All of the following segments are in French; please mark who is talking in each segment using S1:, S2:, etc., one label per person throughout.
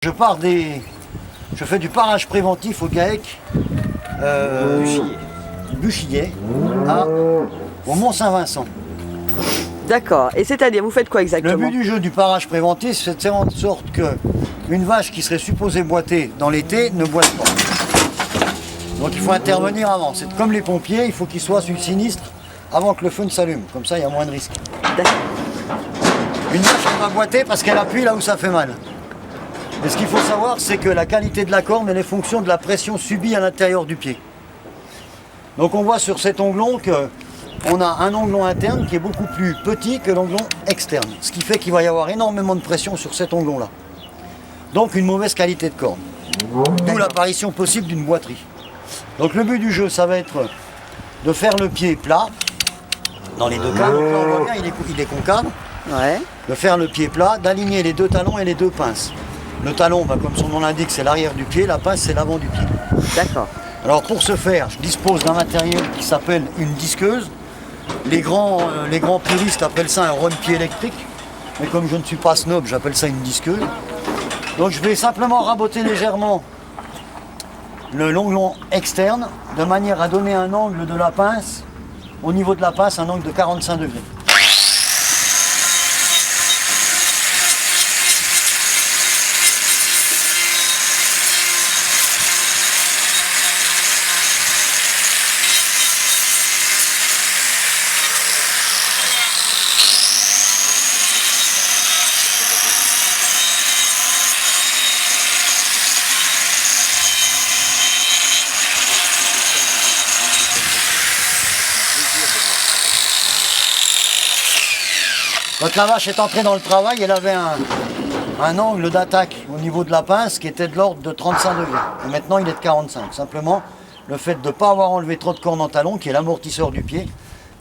S1: Je fais du parage préventif au GAEC Buchillet au Mont-Saint-Vincent.
S2: D'accord. Et c'est-à-dire, vous faites quoi
S1: Le
S2: exactement?
S1: but du jeu du parage préventif, c'est de faire en sorte qu'une vache qui serait supposée boiter dans l'été ne boite pas. Donc il faut intervenir avant. C'est comme les pompiers, il faut qu'ils soient sur le sinistre avant que le feu ne s'allume. Comme ça, il y a moins de risques. Une vache, elle va boiter parce qu'elle appuie là où ça fait mal. Et ce qu'il faut savoir, c'est que la qualité de la corne, elle est fonction de la pression subie à l'intérieur du pied. Donc on voit sur cet onglon qu'on a un onglon interne qui est beaucoup plus petit que l'onglon externe. Ce qui fait qu'il va y avoir énormément de pression sur cet onglon-là. Donc une mauvaise qualité de corne. D'où l'apparition possible d'une boiterie. Donc le but du jeu, ça va être de faire le pied plat, dans les deux cas. Donc là, on voit bien, il est concave.
S2: Ouais.
S1: De faire le pied plat, d'aligner les deux talons et les deux pinces. Le talon, comme son nom l'indique, c'est l'arrière du pied, la pince, c'est l'avant du pied.
S2: D'accord.
S1: Alors pour ce faire, je dispose d'un matériel qui s'appelle une disqueuse. Les grands puristes appellent ça un rône-pied électrique. Mais comme je ne suis pas snob, j'appelle ça une disqueuse. Donc je vais simplement raboter légèrement le longlon externe, de manière à donner un angle de la pince, au niveau de la pince, un angle de 45 degrés. Quand la vache est entrée dans le travail, elle avait un angle d'attaque au niveau de la pince qui était de l'ordre de 35 degrés. Et maintenant, il est de 45. Simplement, le fait de ne pas avoir enlevé trop de cornes en talon, qui est l'amortisseur du pied,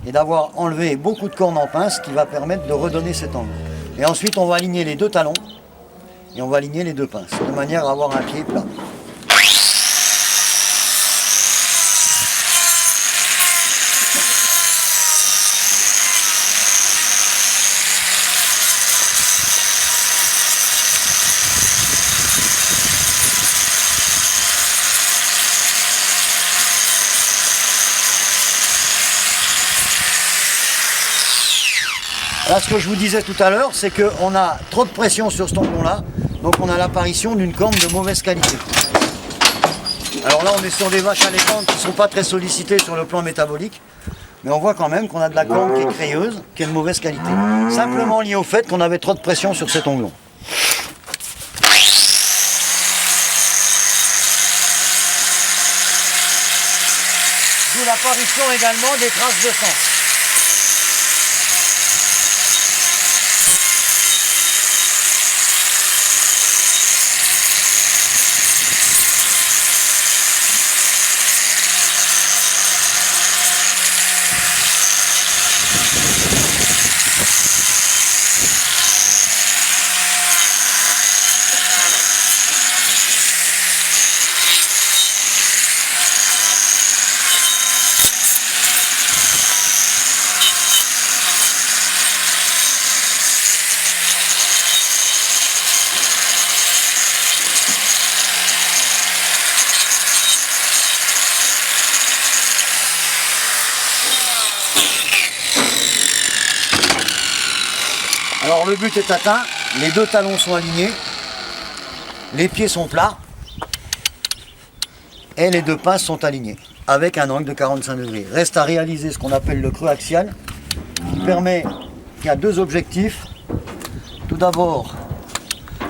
S1: et d'avoir enlevé beaucoup de cornes en pince, qui va permettre de redonner cet angle. Et ensuite, on va aligner les deux talons, et on va aligner les deux pinces, de manière à avoir un pied plat. Là, ce que je vous disais tout à l'heure, c'est qu'on a trop de pression sur cet onglon-là, donc on a l'apparition d'une corne de mauvaise qualité. Alors là, on est sur des vaches allétantes qui ne sont pas très sollicitées sur le plan métabolique, mais on voit quand même qu'on a de la corne qui est crayeuse, qui est de mauvaise qualité. Simplement lié au fait qu'on avait trop de pression sur cet onglon. D'où l'apparition également des traces de sang. Alors le but est atteint, les deux talons sont alignés, les pieds sont plats et les deux pinces sont alignées avec un angle de 45 degrés. Reste à réaliser ce qu'on appelle le creux axial qui a deux objectifs. Tout d'abord,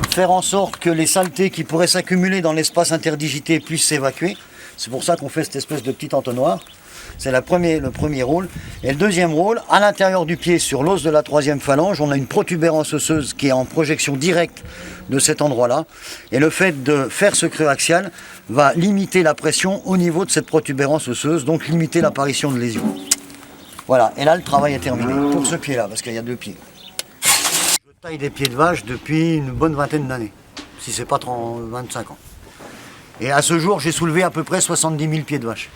S1: faire en sorte que les saletés qui pourraient s'accumuler dans l'espace interdigité puissent s'évacuer. C'est pour ça qu'on fait cette espèce de petit entonnoir. C'est le premier rôle. Et le deuxième rôle, à l'intérieur du pied, sur l'os de la troisième phalange, on a une protubérance osseuse qui est en projection directe de cet endroit-là. Et le fait de faire ce creux axial va limiter la pression au niveau de cette protubérance osseuse, donc limiter l'apparition de lésions. Voilà, et là le travail est terminé pour ce pied-là, parce qu'il y a deux pieds. Je taille des pieds de vache depuis une bonne vingtaine d'années, si c'est pas 25 ans. Et à ce jour, j'ai soulevé à peu près 70 000 pieds de vache.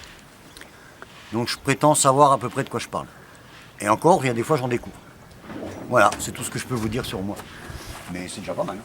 S1: Donc je prétends savoir à peu près de quoi je parle. Et encore, il y a des fois j'en découvre. Voilà, c'est tout ce que je peux vous dire sur moi. Mais c'est déjà pas mal.